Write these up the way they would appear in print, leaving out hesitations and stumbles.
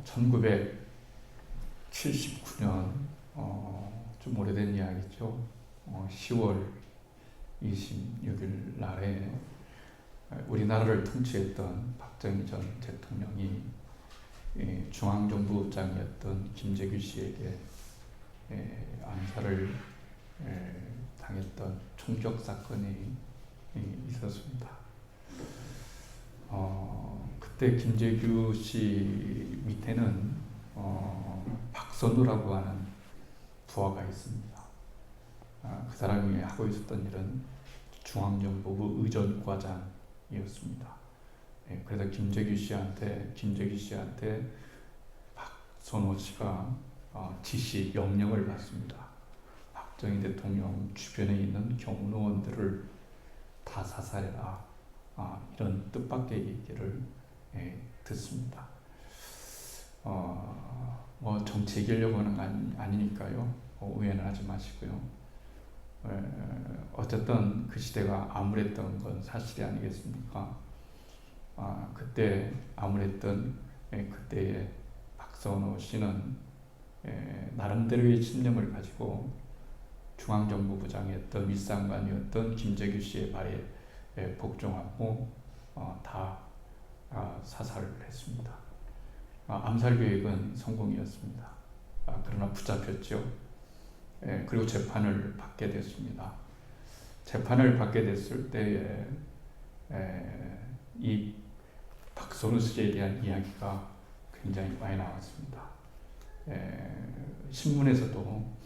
1979년 좀 오래된 이야기죠. 10월 26일 날에 우리나라를 통치했던 박정희 전 대통령이 중앙정부장이었던 김재규 씨에게 암살을 당했던 총격 사건이 있었습니다. 그때 김재규 씨 밑에는 박선우라고 하는 부하가 있습니다. 그 사람이 하고 있었던 일은 중앙정보부 의전과장이었습니다. 그래서 김재규 씨한테 박선우 씨가 지시 명령을 받습니다. 박정희 대통령 주변에 있는 경호원들을 다 사살해라. 이런 뜻밖의 얘기를 듣습니다. 정치 얘기하려고 하는 거 아니니까요. 오해는 하지 마시고요. 어쨌든 그 시대가 암울했던 건 사실이 아니겠습니까? 그때 암울했던 그때의 박선우 씨는 나름대로의 신념을 가지고 중앙정보부장이었던 윗상관이었던 김재규 씨의 말에 복종하고 다 사살을 했습니다. 암살 계획은 성공이었습니다. 그러나 붙잡혔죠. 그리고 재판을 받게 됐습니다. 재판을 받게 됐을 때에 이 박선우 씨에 대한 이야기가 굉장히 많이 나왔습니다. 신문에서도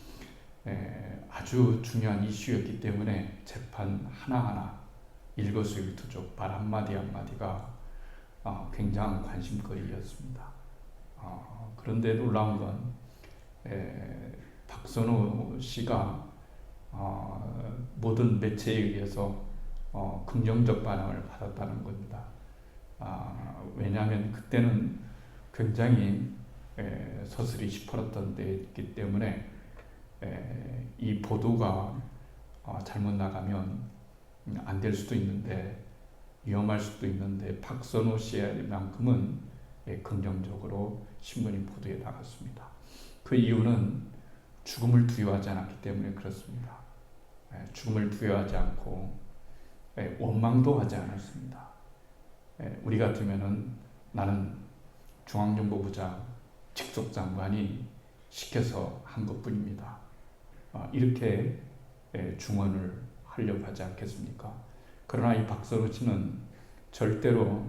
아주 중요한 이슈였기 때문에 재판 하나하나 일거수일투족 말 한마디 한마디가 굉장한 관심거리였습니다. 그런데 놀라운 건 박선우 씨가 모든 매체에 의해서 긍정적 반응을 받았다는 겁니다. 왜냐하면 그때는 굉장히 서슬이 시퍼렀던 때이기 때문에 이 보도가 잘못 나가면 안 될 수도 있는데 위험할 수도 있는데 박선우 씨만큼은 긍정적으로 신문이 보도에 나갔습니다. 그 이유는 죽음을 두려워하지 않았기 때문에 그렇습니다. 죽음을 두려워하지 않고 원망도 하지 않았습니다. 우리 같으면은 나는 중앙정보부장 직속장관이 시켜서 한 것뿐입니다. 이렇게 중언을 하려고 하지 않겠습니까? 그러나 이 박선우 씨는 절대로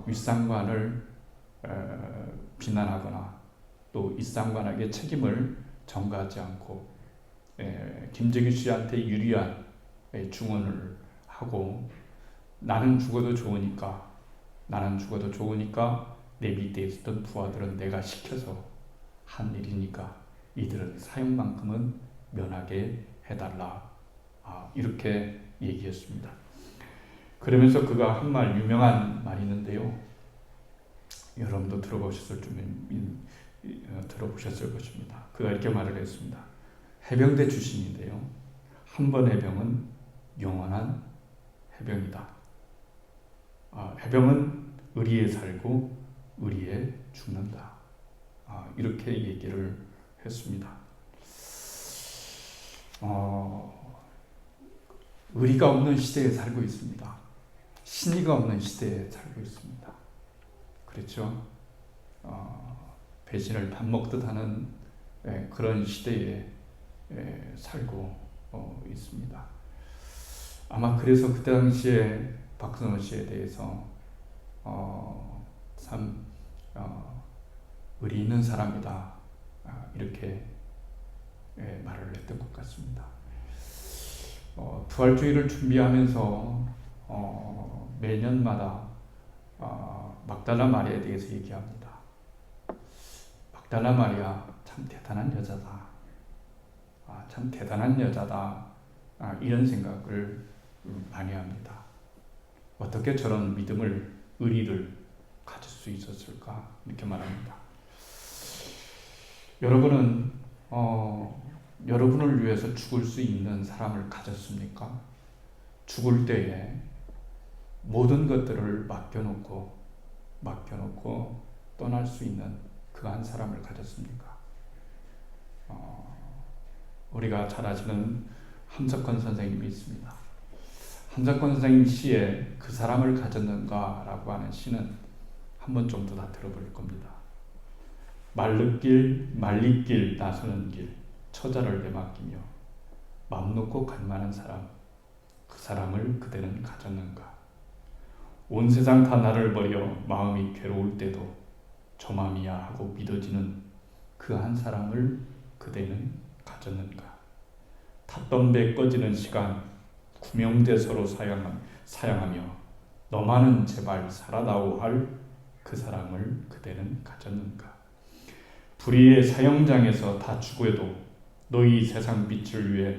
윗상관을 비난하거나 또 윗상관에게 책임을 전가하지 않고 김재규 씨한테 유리한 중언을 하고 나는 죽어도 좋으니까 내 밑에 있었던 부하들은 내가 시켜서 한 일이니까 이들은 사형만큼은 면하게 해달라. 이렇게 얘기했습니다. 그러면서 그가 한 말, 유명한 말이 있는데요. 여러분도 들어보셨을 것입니다. 그가 이렇게 말을 했습니다. 해병대 출신인데요. 한 번 해병은 영원한 해병이다. 해병은 의리에 살고 의리에 죽는다. 이렇게 얘기를 했습니다. 의리가 없는 시대에 살고 있습니다. 신의가 없는 시대에 살고 있습니다. 그렇죠? 배신을 밥 먹듯 하는 그런 시대에 살고 있습니다. 아마 그래서 그때 당시에 박선우 씨에 대해서 참 의리 있는 사람이다 이렇게 말을 했던 것 같습니다. 부활주의를 준비하면서 매년마다 막달라 마리아에 대해서 얘기합니다. 막달라 마리아 참 대단한 여자다. 참 대단한 여자다. 이런 생각을 많이 합니다. 어떻게 저런 믿음을, 의리를 가질 수 있었을까? 이렇게 말합니다. 여러분은 여러분을 위해서 죽을 수 있는 사람을 가졌습니까? 죽을 때에 모든 것들을 맡겨놓고 떠날 수 있는 그 한 사람을 가졌습니까? 우리가 잘 아시는 함석헌 선생님이 있습니다. 함석헌 선생님 시에 그 사람을 가졌는가 라고 하는 시는 한 번 정도 다 들어볼 겁니다. 말리길 나서는 길 처자를 내맡기며 맘 놓고 갈만한 사람 그 사람을 그대는 가졌는가. 온 세상 다 나를 버려 마음이 괴로울 때도 저 맘이야 하고 믿어지는 그 한 사람을 그대는 가졌는가. 탔던 배 꺼지는 시간 구명대 서로 사양하며 너만은 제발 살아다오 할 그 사람을 그대는 가졌는가. 불의의 사형장에서 다 죽어도 너희 세상 빛을 위해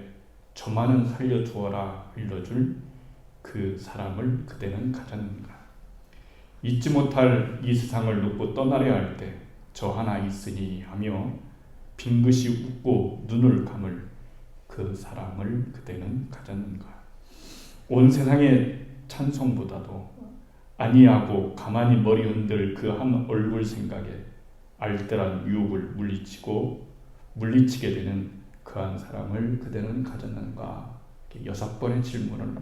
저만은 살려두어라 일러줄 그 사람을 그대는 가졌는가. 잊지 못할 이 세상을 놓고 떠나려 할 때 저 하나 있으니 하며 빙긋이 웃고 눈을 감을 그 사람을 그대는 가졌는가. 온 세상의 찬송보다도 아니하고 가만히 머리 흔들 그 한 얼굴 생각에 알뜰한 유혹을 물리치게 되는 그 한 사람을 그대는 가졌는가. 6번의 질문을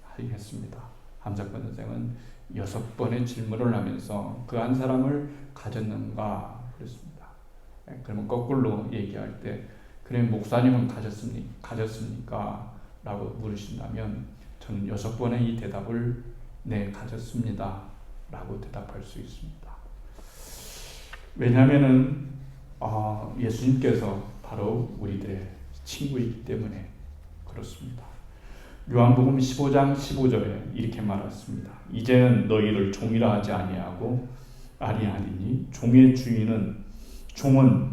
하겠습니다. 함석헌 선생은 6번의 질문을 하면서 그 한 사람을 가졌는가 그랬습니다. 그러면 거꾸로 얘기할 때 그래 목사님은 가졌습니까? 라고 물으신다면 저는 6번의 이 대답을 네 가졌습니다 라고 대답할 수 있습니다. 왜냐하면 예수님께서 바로 우리들의 친구이기 때문에 그렇습니다. 요한복음 15장 15절에 이렇게 말했습니다. 이제는 너희를 종이라 하지 아니하고 아니하리니 종은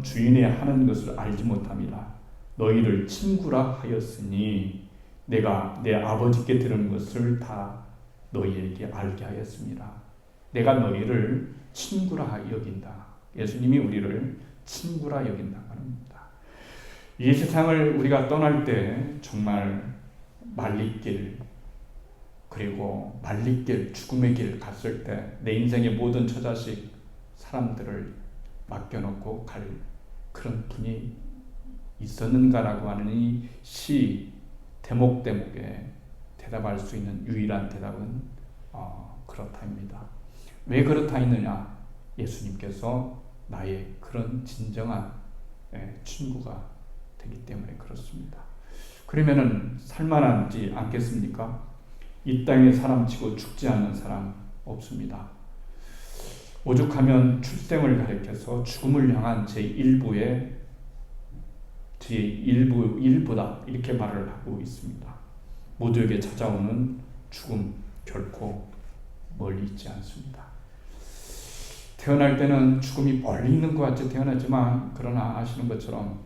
주인의 하는 것을 알지 못함이라. 너희를 친구라 하였으니 내가 내 아버지께 들은 것을 다 너희에게 알게 하였습니다. 내가 너희를 친구라 여긴다. 예수님이 우리를 친구라 여긴다고 합니다. 이 세상을 우리가 떠날 때 정말 말리길 죽음의 길 갔을 때 내 인생의 모든 처자식 사람들을 맡겨놓고 갈 그런 분이 있었는가라고 하는 이 시 대목에 대답할 수 있는 유일한 대답은 그렇다입니다. 왜 그렇다 했느냐? 예수님께서 나의 그런 진정한 친구가 되기 때문에 그렇습니다. 그러면은 살만하지 않겠습니까? 이 땅에 사람치고 죽지 않는 사람 없습니다. 오죽하면 출생을 가리켜서 죽음을 향한 일부다 이렇게 말을 하고 있습니다. 모두에게 찾아오는 죽음 결코 멀리 있지 않습니다. 태어날 때는 죽음이 멀리 있는 것 같이 태어나지만 그러나 아시는 것처럼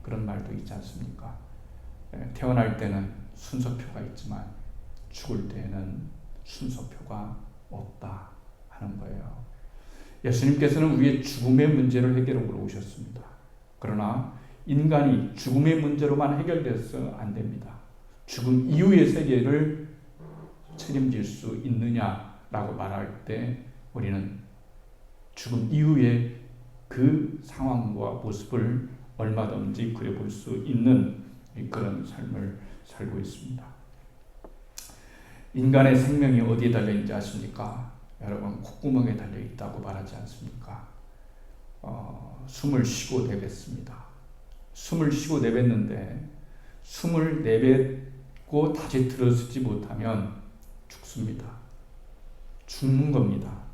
그런 말도 있지 않습니까? 태어날 때는 순서표가 있지만 죽을 때에는 순서표가 없다 하는 거예요. 예수님께서는 우리의 죽음의 문제를 해결하러 오셨습니다. 그러나 인간이 죽음의 문제로만 해결돼서 안 됩니다. 죽음 이후의 세계를 책임질 수 있느냐라고 말할 때 우리는 죽음 이후의 그 상황과 모습을 얼마든지 그려볼 수 있는 그런 삶을 살고 있습니다. 인간의 생명이 어디에 달려있는지 아십니까? 여러분 콧구멍에 달려있다고 말하지 않습니까? 숨을 쉬고 내뱉습니다. 숨을 쉬고 내뱉는데 숨을 내뱉고 다시 들어서지 못하면 죽습니다. 죽는 겁니다.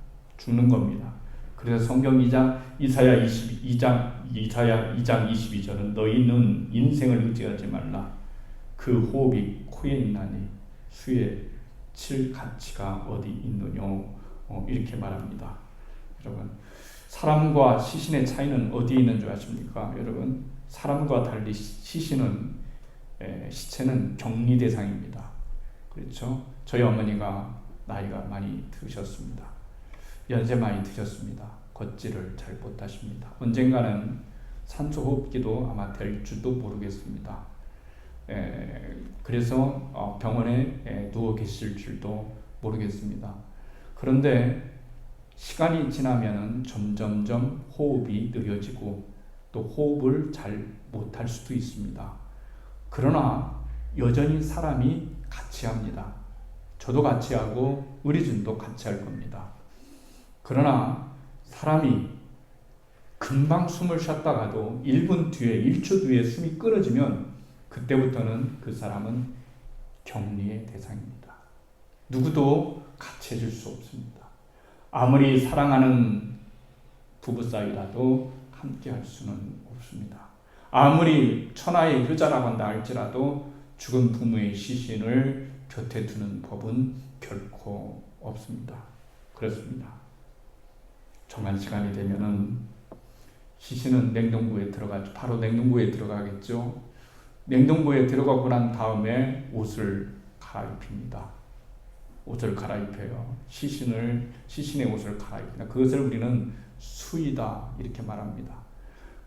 그래서 성경 이사야 2장 22절은 너희는 인생을 의지하지 말라. 그 호흡이 코에 있나니 수에 칠 가치가 어디 있느뇨. 이렇게 말합니다. 여러분 사람과 시신의 차이는 어디에 있는 줄 아십니까? 여러분 사람과 달리 시체는 격리 대상입니다. 그렇죠? 저희 어머니가 나이가 많이 드셨습니다. 연세 많이 드셨습니다. 걷지를 잘 못하십니다. 언젠가는 산소호흡기도 아마 될 줄도 모르겠습니다. 그래서 병원에 누워 계실 줄도 모르겠습니다. 그런데 시간이 지나면은 점점점 호흡이 느려지고 또 호흡을 잘 못할 수도 있습니다. 그러나 여전히 사람이 같이 합니다. 저도 같이 하고 의리준도 같이 할 겁니다. 그러나 사람이 금방 숨을 쉬었다가도 1분 뒤에 1초 뒤에 숨이 끊어지면 그때부터는 그 사람은 격리의 대상입니다. 누구도 같이 해줄 수 없습니다. 아무리 사랑하는 부부 사이라도 함께 할 수는 없습니다. 아무리 천하의 효자라고 한다 할지라도 죽은 부모의 시신을 곁에 두는 법은 결코 없습니다. 그렇습니다. 정한 시간이 되면은 시신은 냉동고에 들어가죠. 바로 냉동고에 들어가겠죠. 냉동고에 들어가고 난 다음에 옷을 갈아입힙니다. 옷을 갈아입혀요. 시신의 옷을 갈아입니다. 그것을 우리는 수의다 이렇게 말합니다.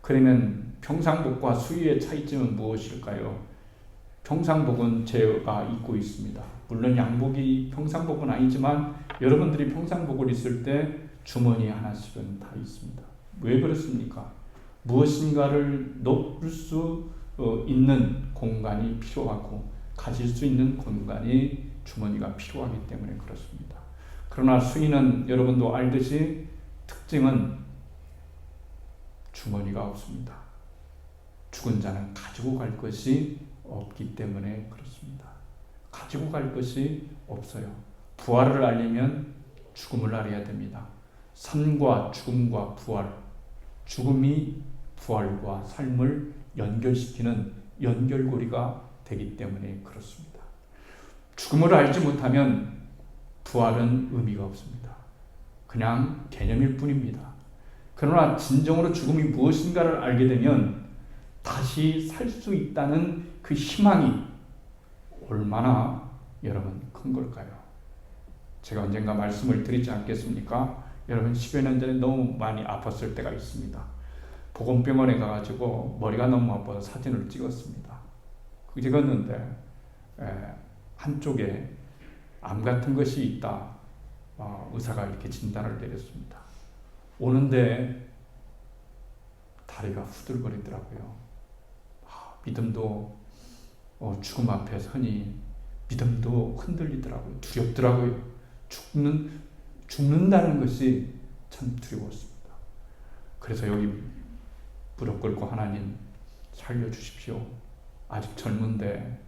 그러면 평상복과 수의의 차이점은 무엇일까요? 평상복은 제가 입고 있습니다. 물론 양복이 평상복은 아니지만 여러분들이 평상복을 있을 때 주머니 하나씩은 다 있습니다. 왜 그렇습니까? 무엇인가를 넣을 수 있는 공간이 필요하고 가질 수 있는 공간이 주머니가 필요하기 때문에 그렇습니다. 그러나 수의는 여러분도 알듯이 특징은 주머니가 없습니다. 죽은 자는 가지고 갈 것이 없기 때문에 그렇습니다. 가지고 갈 것이 없어요. 부활을 알려면 죽음을 알아야 됩니다. 삶과 죽음과 부활, 죽음이 부활과 삶을 연결시키는 연결고리가 되기 때문에 그렇습니다. 죽음을 알지 못하면 부활은 의미가 없습니다. 그냥 개념일 뿐입니다. 그러나 진정으로 죽음이 무엇인가를 알게 되면 다시 살 수 있다는 그 희망이 얼마나 여러분 큰 걸까요? 제가 언젠가 말씀을 드리지 않겠습니까? 여러분 10여 년 전에 너무 많이 아팠을 때가 있습니다. 보건병원에 가가지고 머리가 너무 아파서 사진을 찍었습니다. 찍었는데 한쪽에 암 같은 것이 있다. 의사가 이렇게 진단을 내렸습니다. 오는데 다리가 후들거리더라고요. 믿음도 죽음 앞에 서니 믿음도 흔들리더라고요. 두렵더라고요. 죽는다는 것이 참 두려웠습니다. 그래서 여기 무릎 꿇고 하나님 살려주십시오. 아직 젊은데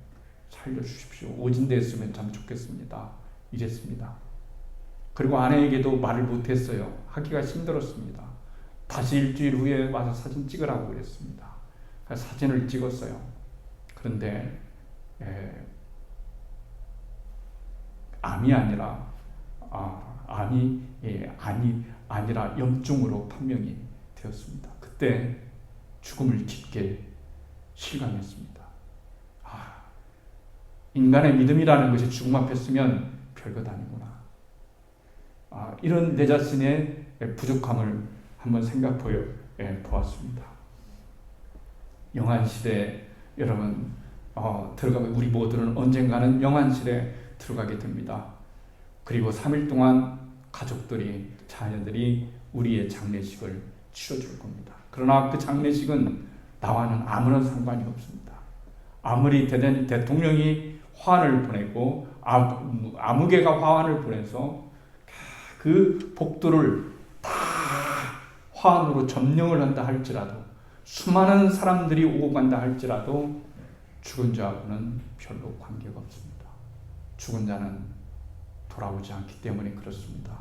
살려주십시오. 오진됐으면 참 좋겠습니다. 이랬습니다. 그리고 아내에게도 말을 못했어요. 하기가 힘들었습니다. 다시 일주일 후에 와서 사진 찍으라고 그랬습니다. 사진을 찍었어요. 그런데 암이 아니라 아니라 염증으로 판명이 되었습니다. 그때 죽음을 깊게 실감했습니다. 인간의 믿음이라는 것이 죽음 앞에 서면 별것 아니구나. 이런 내 자신의 부족함을 한번 생각해 보았습니다. 영안실에 여러분 들어가면 우리 모두는 언젠가는 영안실에 들어가게 됩니다. 그리고 3일 동안 가족들이 자녀들이 우리의 장례식을 치러줄 겁니다. 그러나 그 장례식은 나와는 아무런 상관이 없습니다. 아무리 대통령이 화환을 보내고 아무개가 화환을 보내서 그 복도를 다 화환으로 점령을 한다 할지라도 수많은 사람들이 오고 간다 할지라도 죽은 자하고는 별로 관계가 없습니다. 죽은 자는 돌아오지 않기 때문에 그렇습니다.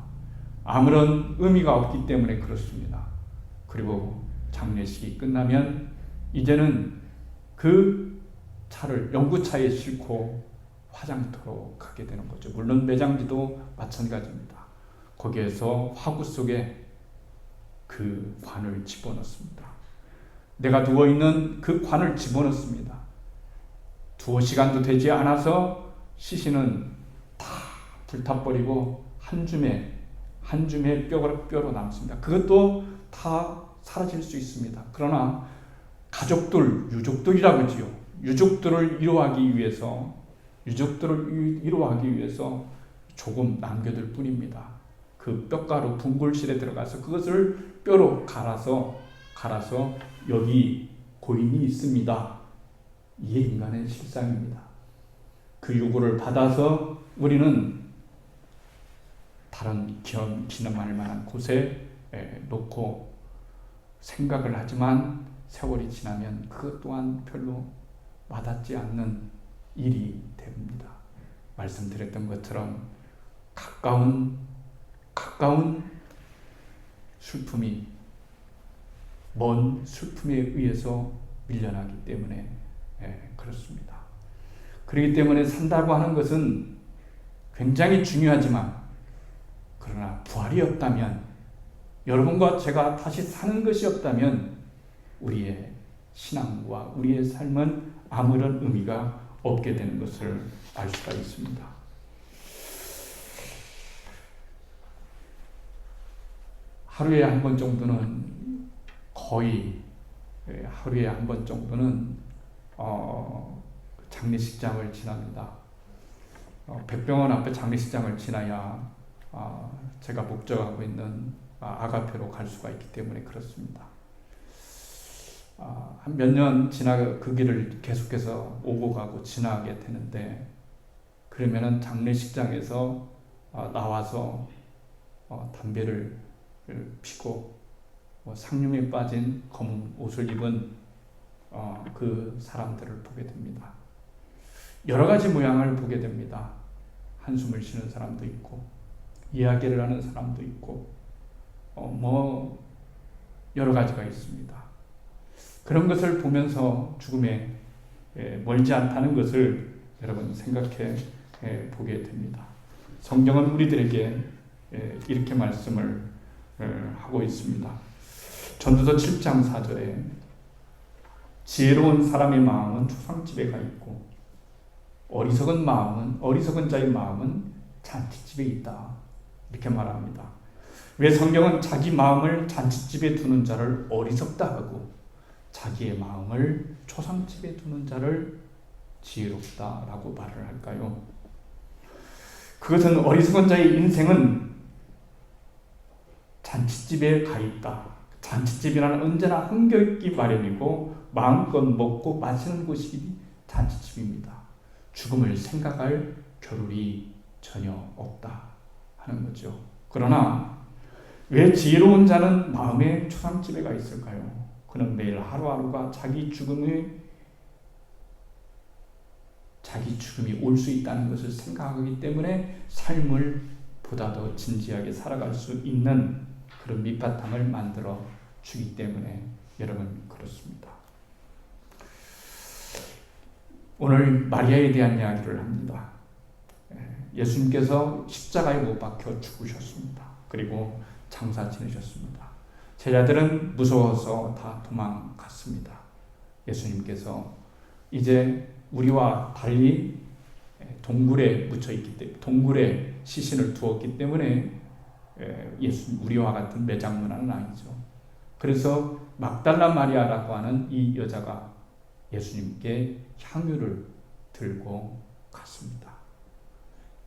아무런 의미가 없기 때문에 그렇습니다. 그리고 장례식이 끝나면 이제는 그 차를 연구차에 싣고 화장터로 가게 되는 거죠. 물론 매장지도 마찬가지입니다. 거기에서 화구 속에 그 관을 집어넣습니다. 내가 누워있는 그 관을 집어넣습니다. 2시간도 되지 않아서 시신은 다 불타버리고 한 줌의 뼈로 남습니다. 그것도 다 사라질 수 있습니다. 그러나 가족들, 유족들이라고 하지요. 유족들을 위로하기 위해서 조금 남겨둘 뿐입니다. 그 뼈가루 둥굴실에 들어가서 그것을 뼈로 갈아서 여기 고인이 있습니다. 이게 인간의 실상입니다. 그 요구를 받아서 우리는 다른 기념할 만한 곳에 놓고 생각을 하지만 세월이 지나면 그것 또한 별로 와닿지 않는 일이 됩니다. 말씀드렸던 것처럼 가까운 슬픔이 먼 슬픔에 의해서 밀려나기 때문에 그렇습니다. 그렇기 때문에 산다고 하는 것은 굉장히 중요하지만 그러나 부활이 없다면, 여러분과 제가 다시 사는 것이 없다면 우리의 신앙과 우리의 삶은 아무런 의미가 없게 되는 것을 알 수가 있습니다. 하루에 한 번 정도는 거의 하루에 한 번 정도는 장례식장을 지납니다. 백병원 앞에 장례식장을 지나야 제가 목적하고 있는 아가페로 갈 수가 있기 때문에 그렇습니다. 한 몇 년 그 길을 계속해서 오고 가고 지나게 되는데, 그러면은 장례식장에서 나와서 담배를 피고 상lum에 빠진 검은 옷을 입은 그 사람들을 보게 됩니다. 여러 가지 모양을 보게 됩니다. 한숨을 쉬는 사람도 있고 이야기를 하는 사람도 있고 여러 가지가 있습니다. 그런 것을 보면서 죽음에 멀지 않다는 것을 여러분 생각해 보게 됩니다. 성경은 우리들에게 이렇게 말씀을 하고 있습니다. 전도서 7장 4절에 지혜로운 사람의 마음은 초상집에 가 있고 어리석은 자의 마음은 잔치집에 있다, 이렇게 말합니다. 왜 성경은 자기 마음을 잔치집에 두는 자를 어리석다 하고 자기의 마음을 초상집에 두는 자를 지혜롭다라고 말을 할까요? 그것은 어리석은 자의 인생은 잔치집에 가 있다. 잔치집이란 언제나 흥겨있기 마련이고 마음껏 먹고 마시는 곳이 잔치집입니다. 죽음을 생각할 겨를이 전혀 없다 하는 거죠. 그러나 왜 지혜로운 자는 마음의 초상집에 가 있을까요? 그는 매일 하루하루가 자기 죽음이 올 수 있다는 것을 생각하기 때문에 삶을 보다 더 진지하게 살아갈 수 있는 그런 밑바탕을 만들어 주기 때문에 여러분 그렇습니다. 오늘 마리아에 대한 이야기를 합니다. 예수님께서 십자가에 못 박혀 죽으셨습니다. 그리고 장사 지내셨습니다. 제자들은 무서워서 다 도망갔습니다. 예수님께서 이제 우리와 달리 동굴에 묻혀있기 때문에, 동굴에 시신을 두었기 때문에 우리와 같은 매장 문화는 아니죠. 그래서 막달라 마리아라고 하는 이 여자가 예수님께 향유를 들고 갔습니다.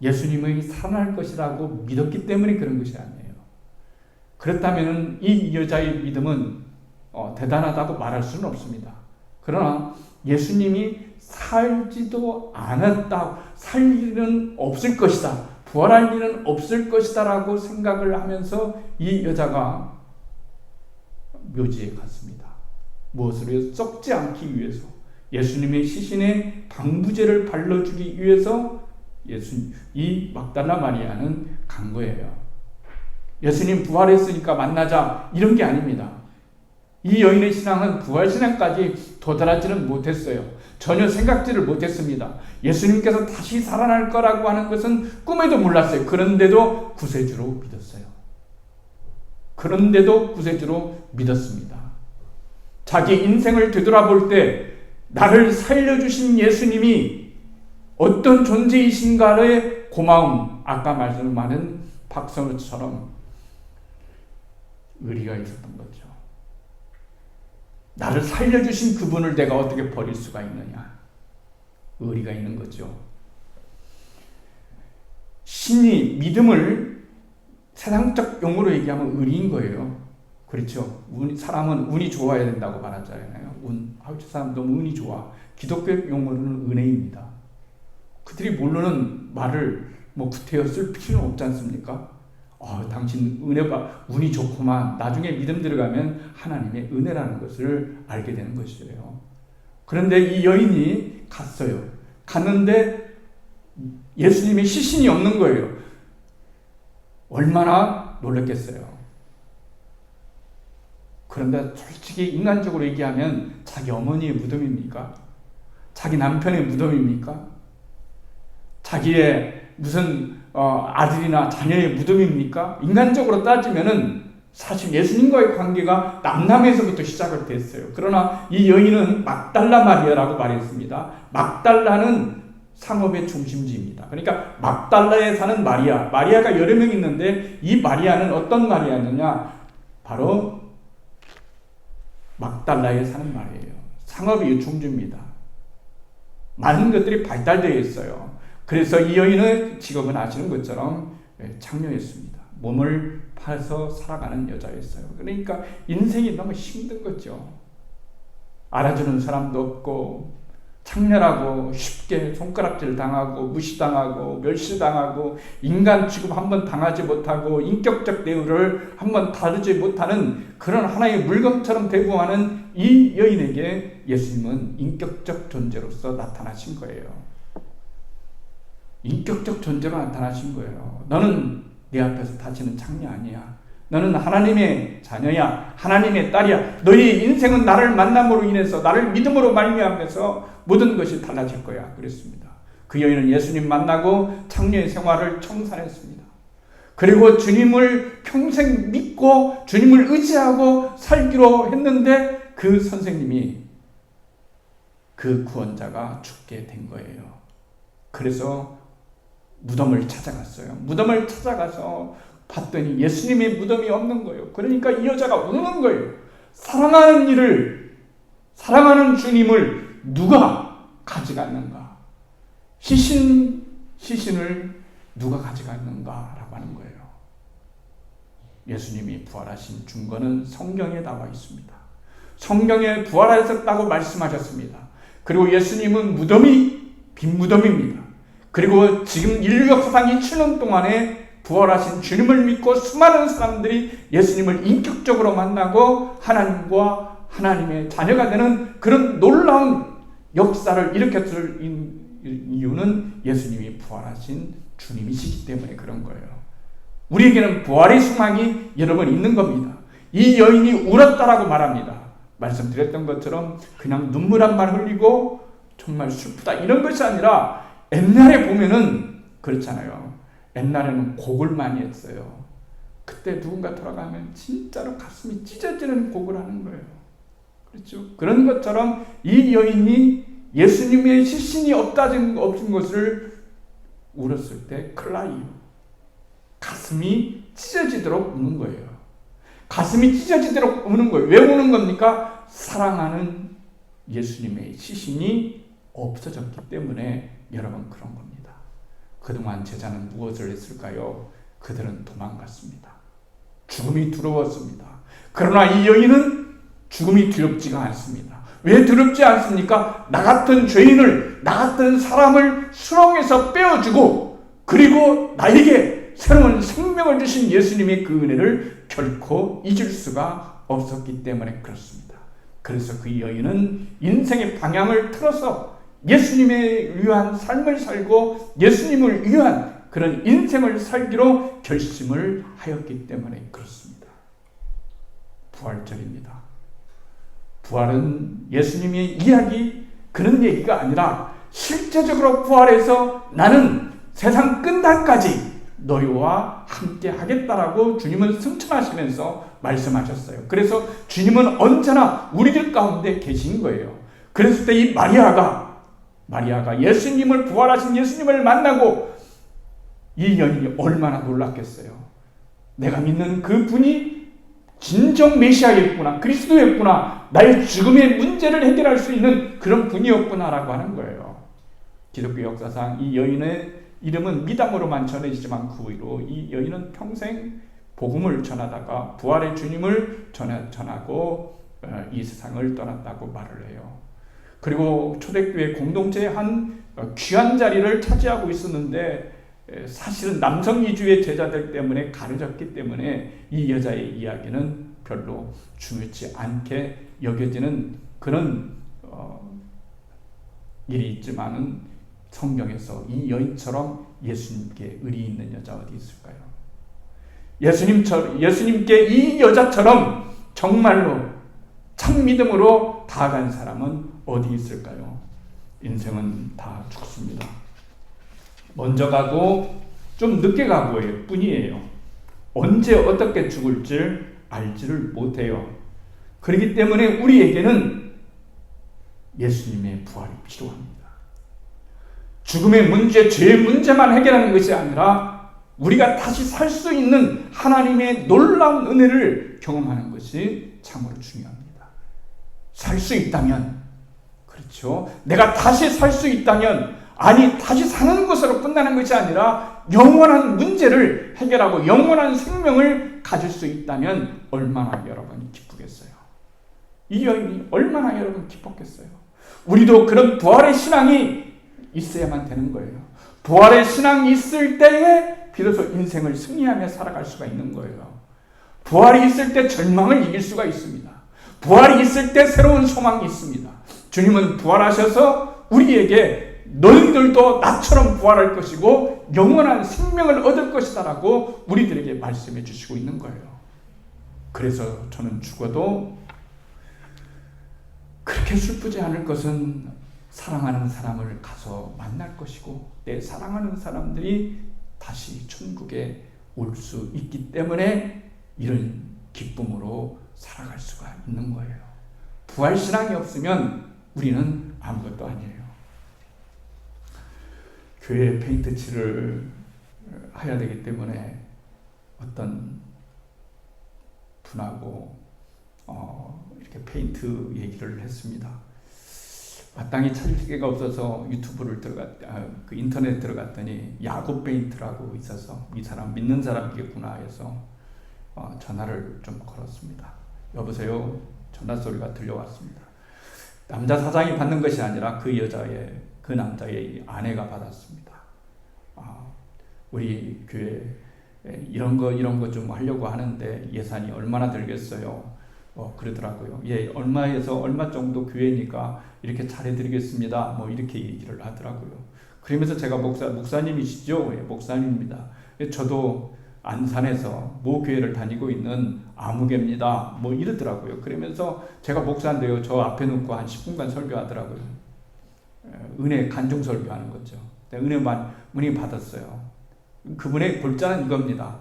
예수님이 살아날 것이라고 믿었기 때문에 그런 것이 아니에요. 그렇다면 이 여자의 믿음은 대단하다고 말할 수는 없습니다. 그러나 예수님이 살지도 않았다, 살 일은 없을 것이다, 부활할 일은 없을 것이다 라고 생각을 하면서 이 여자가 묘지에 갔습니다. 무엇으로요? 썩지 않기 위해서, 예수님의 시신에 방부제를 발라주기 위해서 이 막달라 마리아는 간 거예요. 예수님 부활했으니까 만나자, 이런 게 아닙니다. 이 여인의 신앙은 부활신앙까지 도달하지는 못했어요. 전혀 생각지를 못했습니다. 예수님께서 다시 살아날 거라고 하는 것은 꿈에도 몰랐어요. 그런데도 구세주로 믿었어요. 그런데도 구세주로 믿었습니다. 자기 인생을 되돌아볼 때 나를 살려주신 예수님이 어떤 존재이신가의 고마움, 아까 말씀하는 박선우처럼 의리가 있었던 거죠. 나를 살려주신 그분을 내가 어떻게 버릴 수가 있느냐. 의리가 있는 거죠. 신이 믿음을 세상적 용어로 얘기하면 의리인 거예요. 그렇죠? 사람은 운이 좋아야 된다고 말하잖아요. 저 사람 너무 운이 좋아. 기독교 용어로는 은혜입니다. 그들이 모르는 말을 구태여 쓸 필요는 없지 않습니까? 당신 은혜가 운이 좋구만. 나중에 믿음 들어가면 하나님의 은혜라는 것을 알게 되는 것이에요. 그런데 이 여인이 갔어요. 갔는데 예수님의 시신이 없는 거예요. 얼마나 놀랐겠어요. 그런데 솔직히 인간적으로 얘기하면 자기 어머니의 무덤입니까? 자기 남편의 무덤입니까? 자기의 무슨 아들이나 자녀의 무덤입니까? 인간적으로 따지면은 사실 예수님과의 관계가 남남에서부터 시작을 됐어요. 그러나 이 여인은 막달라 마리아라고 말했습니다. 막달라는 상업의 중심지입니다. 그러니까 막달라에 사는 마리아가 여러 명 있는데 이 마리아는 어떤 마리아느냐? 바로 막달라에 사는 마리아예요. 상업의 중심입니다. 많은 것들이 발달되어 있어요. 그래서 이 여인은 직업은 아시는 것처럼 창녀였습니다. 몸을 팔아서 살아가는 여자였어요. 그러니까 인생이 너무 힘든 거죠. 알아주는 사람도 없고 창녀라고 쉽게 손가락질 당하고 무시당하고 멸시당하고 인간 취급 한번 당하지 못하고 인격적 대우를 한번 다루지 못하는 그런 하나의 물건처럼 대우하는 이 여인에게 예수님은 인격적 존재로서 나타나신 거예요. 인격적 존재로 나타나신 거예요. 너는 내 앞에서 다시는 창녀 아니야. 너는 하나님의 자녀야. 하나님의 딸이야. 너희 인생은 나를 만남으로 인해서 나를 믿음으로 말미암아서 모든 것이 달라질 거야. 그랬습니다. 그 여인은 예수님 만나고 창녀의 생활을 청산했습니다. 그리고 주님을 평생 믿고 주님을 의지하고 살기로 했는데 그 선생님이 그 구원자가 죽게 된 거예요. 그래서 무덤을 찾아갔어요. 무덤을 찾아가서 봤더니 예수님의 무덤이 없는 거예요. 그러니까 이 여자가 우는 거예요. 사랑하는 주님을 누가 가져갔는가? 시신을 누가 가져갔는가라고 하는 거예요. 예수님이 부활하신 증거는 성경에 나와 있습니다. 성경에 부활하셨다고 말씀하셨습니다. 그리고 예수님은 무덤이 빈 무덤입니다. 그리고 지금 인류 역사상 2000년 동안에 부활하신 주님을 믿고 수많은 사람들이 예수님을 인격적으로 만나고 하나님과 하나님의 자녀가 되는 그런 놀라운 역사를 일으켰을 이유는 예수님이 부활하신 주님이시기 때문에 그런 거예요. 우리에게는 부활의 소망이 여러분 있는 겁니다. 이 여인이 울었다라고 말합니다. 말씀드렸던 것처럼 그냥 눈물 한 발 흘리고 정말 슬프다 이런 것이 아니라 옛날에 보면은 그렇잖아요. 옛날에는 곡을 많이 했어요. 그때 누군가 돌아가면 진짜로 가슴이 찢어지는 곡을 하는 거예요. 그렇죠? 그런 것처럼 이 여인이 예수님의 시신이 없어진 것을 울었을 때 클라이요. 가슴이 찢어지도록 우는 거예요. 가슴이 찢어지도록 우는 거예요. 왜 우는 겁니까? 사랑하는 예수님의 시신이 없어졌기 때문에 여러분 그런 겁니다. 그동안 제자는 무엇을 했을까요? 그들은 도망갔습니다. 죽음이 두려웠습니다. 그러나 이 여인은 죽음이 두렵지가 않습니다. 왜 두렵지 않습니까? 나 같은 죄인을, 나 같은 사람을 수렁에서 빼어주고 그리고 나에게 새로운 생명을 주신 예수님의 그 은혜를 결코 잊을 수가 없었기 때문에 그렇습니다. 그래서 그 여인은 인생의 방향을 틀어서 예수님을 위한 삶을 살고 예수님을 위한 그런 인생을 살기로 결심을 하였기 때문에 그렇습니다. 부활절입니다. 부활은 예수님의 이야기 그런 얘기가 아니라 실제적으로 부활해서 나는 세상 끝날까지 너희와 함께 하겠다라고 주님은 승천하시면서 말씀하셨어요. 그래서 주님은 언제나 우리들 가운데 계신 거예요. 그랬을 때 이 마리아가 예수님을 부활하신 예수님을 만나고 이 여인이 얼마나 놀랐겠어요. 내가 믿는 그 분이 진정 메시아였구나, 그리스도였구나, 나의 죽음의 문제를 해결할 수 있는 그런 분이었구나라고 하는 거예요. 기독교 역사상 이 여인의 이름은 미담으로만 전해지지만 그 후로 이 여인은 평생 복음을 전하다가 부활의 주님을 전하고 이 세상을 떠났다고 말을 해요. 그리고 초대교회 공동체의 한 귀한 자리를 차지하고 있었는데 사실은 남성 위주의 제자들 때문에 가려졌기 때문에 이 여자의 이야기는 별로 중요치 않게 여겨지는 그런 일이 있지만은 성경에서 이 여인처럼 예수님께 의리 있는 여자 어디 있을까요? 예수님께 이 여자처럼 정말로 참 믿음으로 다가간 사람은 어디 있을까요? 인생은 다 죽습니다. 먼저 가고 좀 늦게 가고의 뿐이에요. 언제 어떻게 죽을지 알지를 못해요. 그렇기 때문에 우리에게는 예수님의 부활이 필요합니다. 죽음의 문제, 죄의 문제만 해결하는 것이 아니라 우리가 다시 살 수 있는 하나님의 놀라운 은혜를 경험하는 것이 참으로 중요합니다. 살 수 있다면, 그렇죠. 내가 다시 살 수 있다면, 아니 다시 사는 것으로 끝나는 것이 아니라 영원한 문제를 해결하고 영원한 생명을 가질 수 있다면 얼마나 여러분이 기쁘겠어요. 이 여인이 얼마나 여러분 기뻤겠어요. 우리도 그런 부활의 신앙이 있어야만 되는 거예요. 부활의 신앙이 있을 때에 비로소 인생을 승리하며 살아갈 수가 있는 거예요. 부활이 있을 때 절망을 이길 수가 있습니다. 부활이 있을 때 새로운 소망이 있습니다. 주님은 부활하셔서 우리에게 너희들도 나처럼 부활할 것이고 영원한 생명을 얻을 것이다 라고 우리들에게 말씀해 주시고 있는 거예요. 그래서 저는 죽어도 그렇게 슬프지 않을 것은 사랑하는 사람을 가서 만날 것이고 내 사랑하는 사람들이 다시 천국에 올 수 있기 때문에 이런 기쁨으로 살아갈 수가 있는 거예요. 부활신앙이 없으면 우리는 아무것도 아니에요. 교회에 페인트 칠을 해야 되기 때문에 어떤 분하고 이렇게 페인트 얘기를 했습니다. 마땅히 찾을 기회가 없어서 유튜브를 그 인터넷에 들어갔더니 야곱 페인트라고 있어서 이 사람 믿는 사람이겠구나 해서 전화를 좀 걸었습니다. 여보세요? 전화 소리가 들려왔습니다. 남자 사장이 받는 것이 아니라 그 남자의 아내가 받았습니다. 우리 교회 이런 거 좀 하려고 하는데 예산이 얼마나 들겠어요? 그러더라고요. 예, 얼마에서 얼마 정도 교회니까 이렇게 잘해드리겠습니다. 이렇게 얘기를 하더라고요. 그러면서 제가 목사님이시죠? 예, 목사님입니다. 저도 안산에서 모 교회를 다니고 있는 아무개입니다. 이러더라고요. 그러면서 제가 목사인데요. 저 앞에 놓고 한 10분간 설교하더라고요. 은혜 간증 설교하는 거죠. 은혜 받았어요. 그분의 골자는 이겁니다.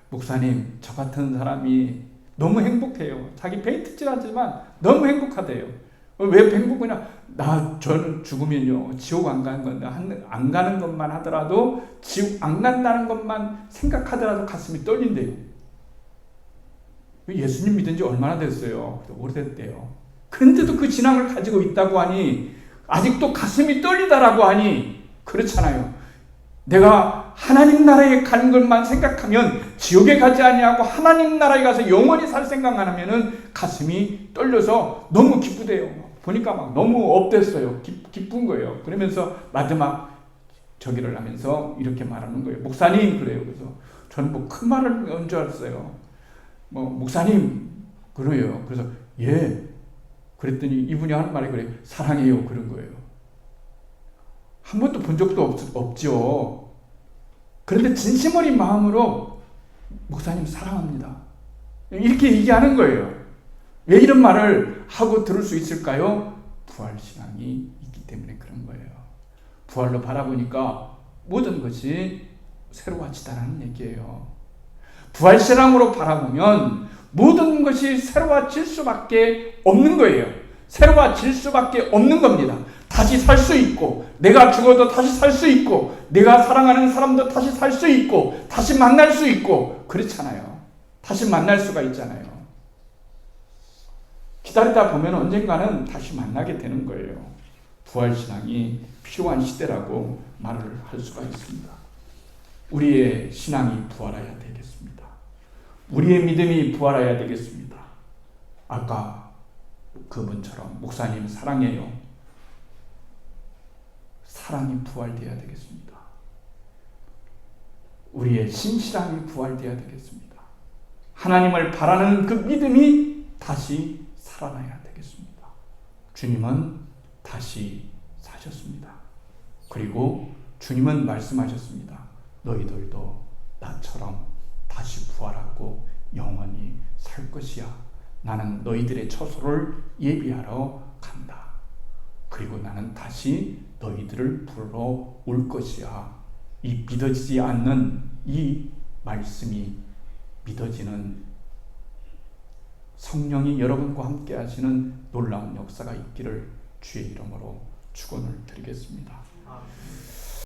목사님, 저 같은 사람이 너무 행복해요. 자기 페인트칠 하지만 너무 행복하대요. 왜 행복이냐? 저는 죽으면요 지옥 안 가는 건데 안 가는 것만 하더라도 지옥 안 간다는 것만 생각하더라도 가슴이 떨린대요. 예수님 믿은 지 얼마나 됐어요? 오래됐대요. 그런데도 그 신앙을 가지고 있다고 하니 아직도 가슴이 떨리다라고 하니 그렇잖아요. 내가 하나님 나라에 가는 것만 생각하면 지옥에 가지 아니하고 하나님 나라에 가서 영원히 살 생각만 하면은 가슴이 떨려서 너무 기쁘대요. 보니까 막 너무 업됐어요. 기쁜 거예요. 그러면서 마지막 저기를 하면서 이렇게 말하는 거예요. 목사님 그래요. 그래서 저는 큰 말을 한 줄 알았어요. 목사님 그래요. 그래서 예. 그랬더니 이분이 하는 말이 그래요. 사랑해요. 그런 거예요. 한 번도 본 적도 없죠. 그런데 진심 어린 마음으로 목사님 사랑합니다. 이렇게 얘기하는 거예요. 왜 이런 말을 하고 들을 수 있을까요? 부활신앙이 있기 때문에 그런 거예요. 부활로 바라보니까 모든 것이 새로워지다라는 얘기예요. 부활신앙으로 바라보면 모든 것이 새로워질 수밖에 없는 거예요. 새로워질 수밖에 없는 겁니다. 다시 살 수 있고 내가 죽어도 다시 살 수 있고 내가 사랑하는 사람도 다시 살 수 있고 다시 만날 수 있고 그렇잖아요. 다시 만날 수가 있잖아요. 기다리다 보면 언젠가는 다시 만나게 되는 거예요. 부활신앙이 필요한 시대라고 말을 할 수가 있습니다. 우리의 신앙이 부활해야 되겠습니다. 우리의 믿음이 부활해야 되겠습니다. 아까 그분처럼 목사님 사랑해요. 사랑이 부활되어야 되겠습니다. 우리의 신실함이 부활되어야 되겠습니다. 하나님을 바라는 그 믿음이 다시 살아나야 되겠습니다. 주님은 다시 사셨습니다. 그리고 주님은 말씀하셨습니다. 너희들도 나처럼 다시 부활하고 영원히 살 것이야. 나는 너희들의 처소를 예비하러 간다. 그리고 나는 다시 너희들을 부르러 올 것이야. 이 믿어지지 않는 이 말씀이 믿어지는 성령이 여러분과 함께 하시는 놀라운 역사가 있기를 주의 이름으로 축원을 드리겠습니다.